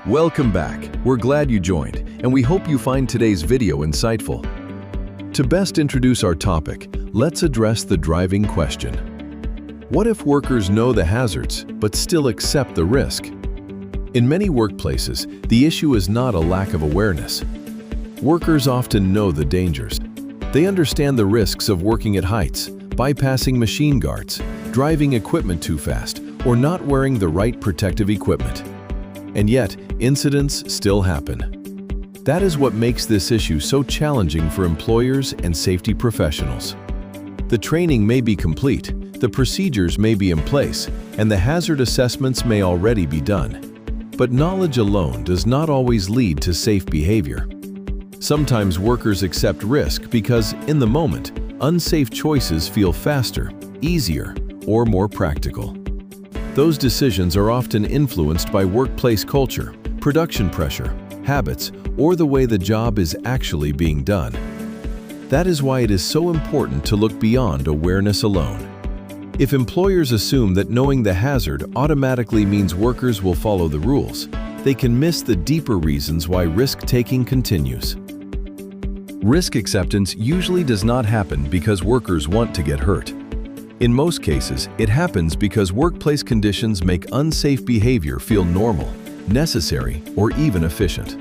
Welcome back. We're glad you joined, and we hope you find today's video insightful. To best introduce our topic, let's address the driving question. What if workers know the hazards, but still accept the risk? In many workplaces, the issue is not a lack of awareness. Workers often know the dangers. They understand the risks of working at heights, bypassing machine guards, driving equipment too fast, or not wearing the right protective equipment. And yet, incidents still happen. That is what makes this issue so challenging for employers and safety professionals. The training may be complete, the procedures may be in place, and the hazard assessments may already be done. But knowledge alone does not always lead to safe behavior. Sometimes workers accept risk because, in the moment, unsafe choices feel faster, easier, or more practical. Those decisions are often influenced by workplace culture, production pressure, habits, or the way the job is actually being done. That is why it is so important to look beyond awareness alone. If employers assume that knowing the hazard automatically means workers will follow the rules, they can miss the deeper reasons why risk-taking continues. Risk acceptance usually does not happen because workers want to get hurt. In most cases, it happens because workplace conditions make unsafe behavior feel normal, necessary, or even efficient.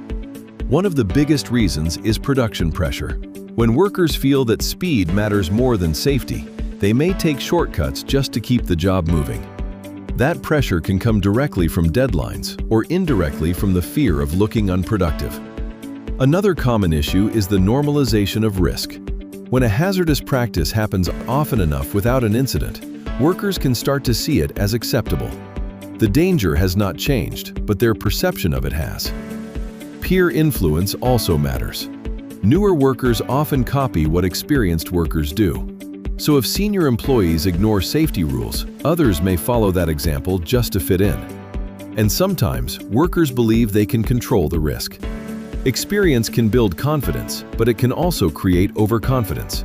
One of the biggest reasons is production pressure. When workers feel that speed matters more than safety, they may take shortcuts just to keep the job moving. That pressure can come directly from deadlines or indirectly from the fear of looking unproductive. Another common issue is the normalization of risk. When a hazardous practice happens often enough without an incident, workers can start to see it as acceptable. The danger has not changed, but their perception of it has. Peer influence also matters. Newer workers often copy what experienced workers do. So if senior employees ignore safety rules, others may follow that example just to fit in. And sometimes, workers believe they can control the risk. Experience can build confidence, but it can also create overconfidence.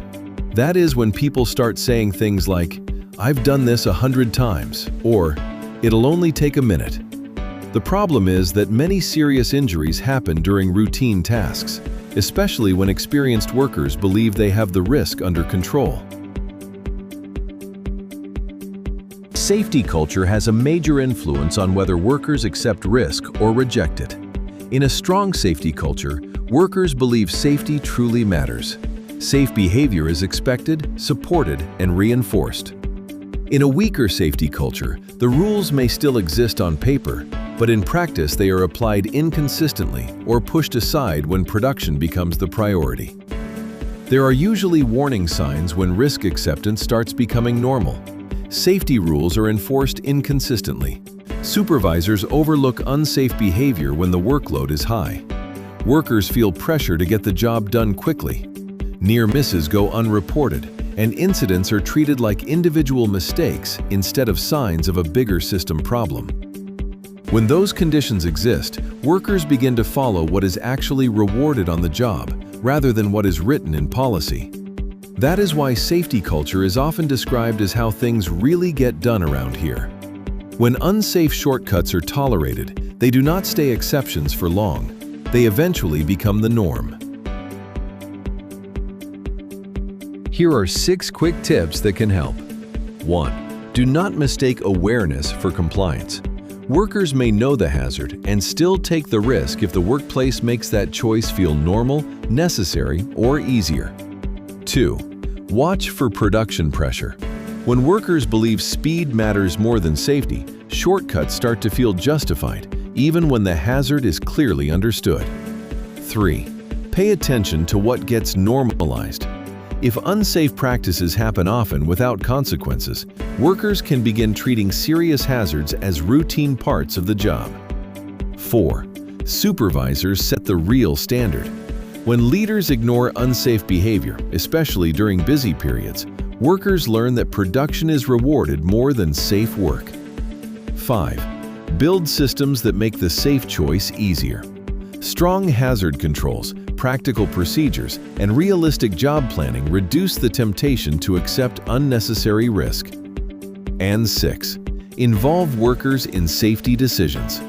That is when people start saying things like, "I've done this 100 times," or "It'll only take a minute." The problem is that many serious injuries happen during routine tasks, especially when experienced workers believe they have the risk under control. Safety culture has a major influence on whether workers accept risk or reject it. In a strong safety culture, workers believe safety truly matters. Safe behavior is expected, supported, and reinforced. In a weaker safety culture, the rules may still exist on paper, but in practice they are applied inconsistently or pushed aside when production becomes the priority. There are usually warning signs when risk acceptance starts becoming normal. Safety rules are enforced inconsistently. Supervisors overlook unsafe behavior when the workload is high. Workers feel pressure to get the job done quickly. Near misses go unreported, and incidents are treated like individual mistakes instead of signs of a bigger system problem. When those conditions exist, workers begin to follow what is actually rewarded on the job, rather than what is written in policy. That is why safety culture is often described as how things really get done around here. When unsafe shortcuts are tolerated, they do not stay exceptions for long. They eventually become the norm. Here are 6 quick tips that can help. 1. Do not mistake awareness for compliance. Workers may know the hazard and still take the risk if the workplace makes that choice feel normal, necessary, or easier. 2. Watch for production pressure. When workers believe speed matters more than safety, shortcuts start to feel justified, even when the hazard is clearly understood. 3. Pay attention to what gets normalized. If unsafe practices happen often without consequences, workers can begin treating serious hazards as routine parts of the job. 4. Supervisors set the real standard. When leaders ignore unsafe behavior, especially during busy periods, workers learn that production is rewarded more than safe work. 5. Build systems that make the safe choice easier. Strong hazard controls, practical procedures, and realistic job planning reduce the temptation to accept unnecessary risk. And 6. Involve workers in safety decisions.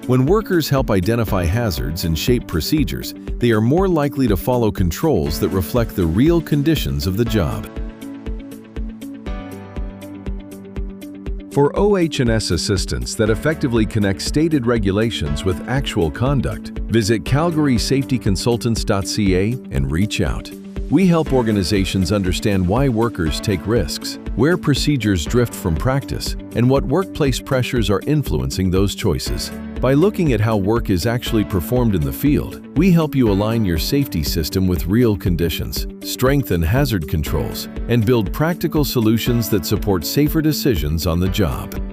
When workers help identify hazards and shape procedures, they are more likely to follow controls that reflect the real conditions of the job. For OH&S assistance that effectively connects stated regulations with actual conduct, visit calgarysafetyconsultants.ca and reach out. We help organizations understand why workers take risks, where procedures drift from practice, and what workplace pressures are influencing those choices. By looking at how work is actually performed in the field, we help you align your safety system with real conditions, strengthen hazard controls, and build practical solutions that support safer decisions on the job.